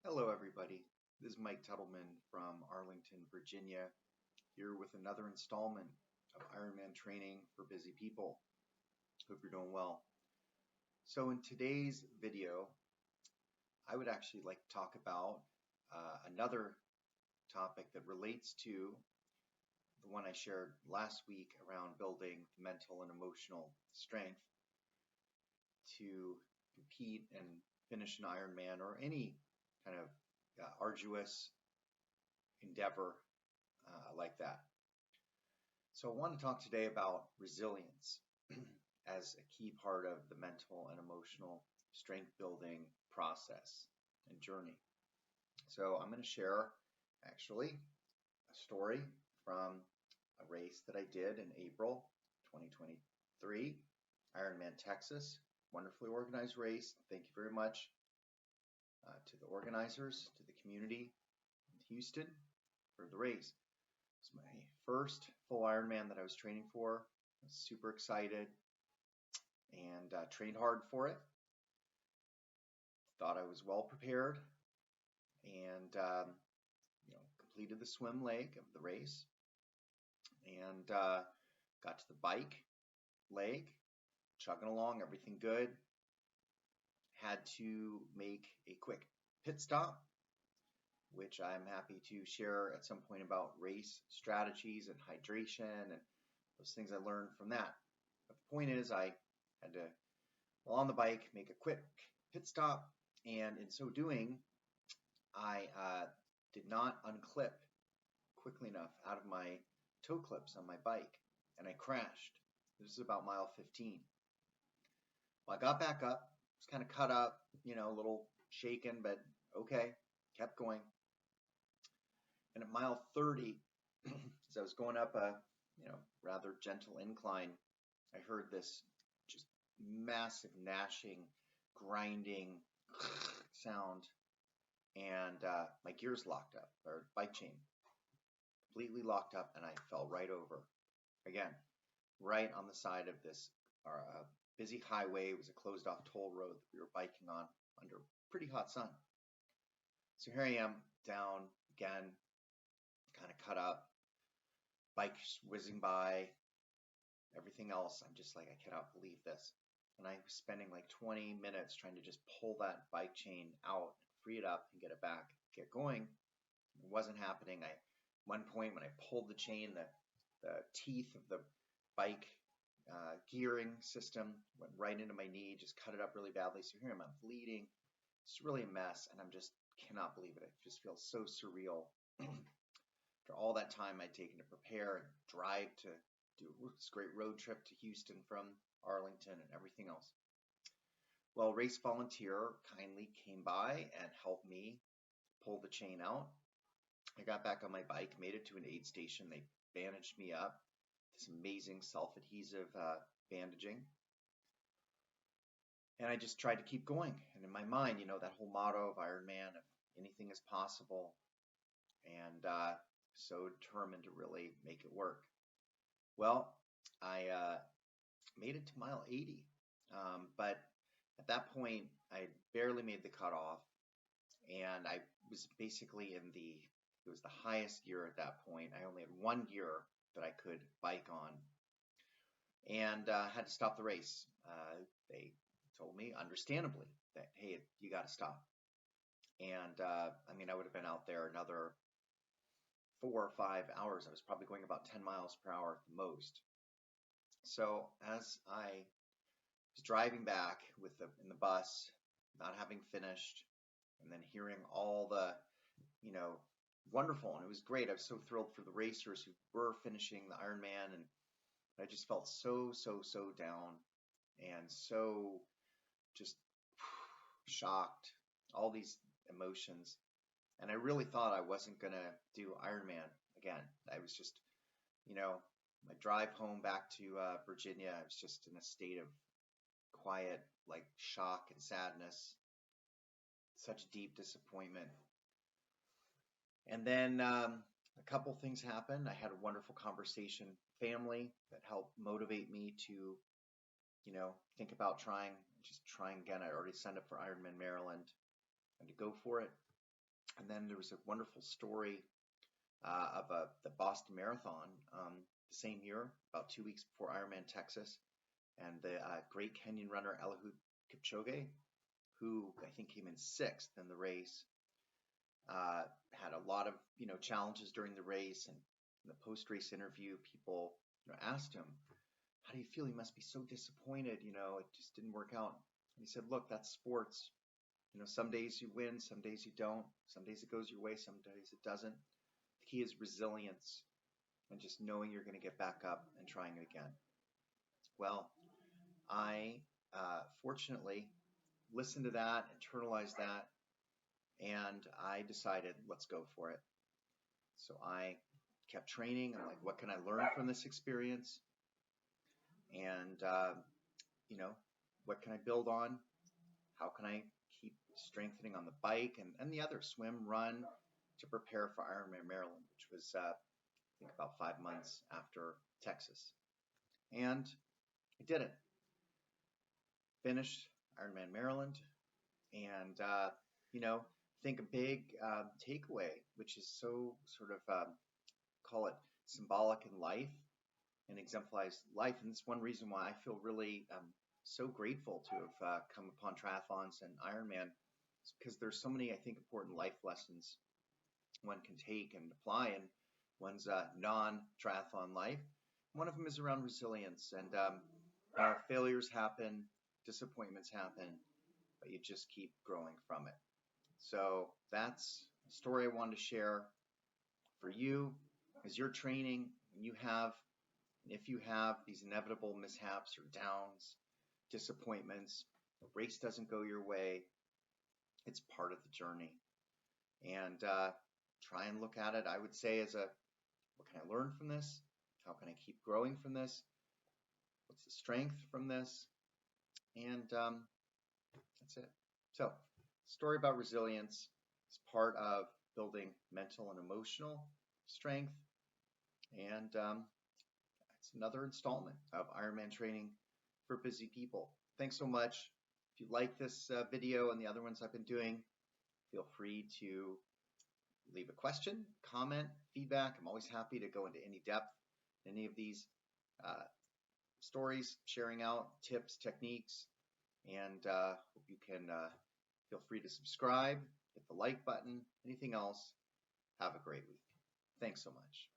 Hello, everybody. This is Mike Tetelman from Arlington, Virginia, here with another installment of Ironman training for busy people. Hope you're doing well. So, in today's video, I would actually like to talk about another topic that relates to the one I shared last week around building mental and emotional strength to compete and finish an Ironman or any kind of arduous endeavor like that. So I want to talk today about resilience as a key part of the mental and emotional strength building process and journey. So I'm going to share actually a story from a race that I did in April 2023, Ironman Texas. Wonderfully organized race. Thank you very much to the organizers, to the community in Houston for the race. It's my first full Ironman that I was training for. I was super excited and trained hard for it. Thought I was well prepared and completed the swim leg of the race and got to the bike leg, chugging along, everything good. Had to make a quick pit stop, which I'm happy to share at some point about race strategies and hydration and those things I learned from that. But the point is, I had to, while on the bike, make a quick pit stop, and in so doing, I did not unclip quickly enough out of my toe clips on my bike, and I crashed. This is about mile 15. Well, I got back up, was kind of cut up, a little shaken, but okay, kept going. And at mile 30, as I was going up a rather gentle incline, I heard this just massive gnashing, grinding sound, and my gears locked up, or bike chain completely locked up, and I fell right over. Again, right on the side of this busy highway. It was a closed off toll road that we were biking on under pretty hot sun. So here I am down again, kind of cut up, bike whizzing by, everything else. I'm just like, I cannot believe this. And I was spending like 20 minutes trying to just pull that bike chain out, free it up, and get it back, get going. It wasn't happening. One point when I pulled the chain, the teeth of the bike gearing system went right into my knee, just cut it up really badly. So here I'm bleeding. It's really a mess, and I'm just cannot believe it. It just feels so surreal. After all that time I'd taken to prepare and drive to do this great road trip to Houston from Arlington and everything else. Well, a race volunteer kindly came by and helped me pull the chain out. I got back on my bike, made it to an aid station. They bandaged me up, this amazing self-adhesive bandaging. And I just tried to keep going. And in my mind, that whole motto of Ironman, of anything is possible, and so determined to really make it work. Well, I made it to mile 80, but at that point, I barely made the cutoff, and I was basically it was the highest gear at that point. I only had one gear that I could bike on, and had to stop the race. They told me, understandably, that, hey, you got to stop. And I would have been out there another 4 or 5 hours. I was probably going about 10 miles per hour at the most. So as I was driving back in the bus, not having finished, and then hearing all the, wonderful, and it was great. I was so thrilled for the racers who were finishing the Ironman, and I just felt so down and so just shocked, all these emotions. And I really thought I wasn't going to do Ironman again. I was just, my drive home back to Virginia, I was just in a state of quiet, like shock and sadness, such deep disappointment. And then a couple things happened. I had a wonderful conversation with family that helped motivate me to, think about trying again. I already signed up for Ironman Maryland and to go for it. And then there was a wonderful story of the Boston Marathon the same year, about 2 weeks before Ironman Texas, and the great Kenyan runner Eliud Kipchoge, who I think came in sixth in the race, had a lot of challenges during the race, and in the post-race interview, people asked him, "How do you feel? You must be so disappointed. It just didn't work out." And he said, "Look, that's sports. Some days you win, some days you don't. Some days it goes your way, some days it doesn't. The key is resilience and just knowing you're going to get back up and trying it again." Well, I fortunately listened to that, internalized that, and I decided, let's go for it. So I kept training. I'm like, what can I learn from this experience? And, what can I build on? How can I keep strengthening on the bike and the other swim, run to prepare for Ironman Maryland, which was, I think, about 5 months after Texas. And I did it. Finished Ironman Maryland. And, I think a big takeaway, which is so sort of, call it symbolic in life and exemplifies life. And it's one reason why I feel really so grateful to have come upon triathlons and Ironman, because there's so many, I think, important life lessons one can take and apply in one's non-triathlon life. One of them is around resilience, and failures happen, disappointments happen, but you just keep growing from it. So that's a story I wanted to share for you as you're training, and if you have these inevitable mishaps or downs, disappointments, the race doesn't go your way, it's part of the journey. And try and look at it, I would say, as what can I learn from this? How can I keep growing from this? What's the strength from this? And that's it. So, story about resilience is part of building mental and emotional strength. And it's another installment of Ironman training for busy people. Thanks so much. If you like this video and the other ones I've been doing, feel free to leave a question, comment, feedback. I'm always happy to go into any depth in any of these stories, sharing out tips, techniques, and hope you can feel free to subscribe, hit the like button, anything else. Have a great week. Thanks so much.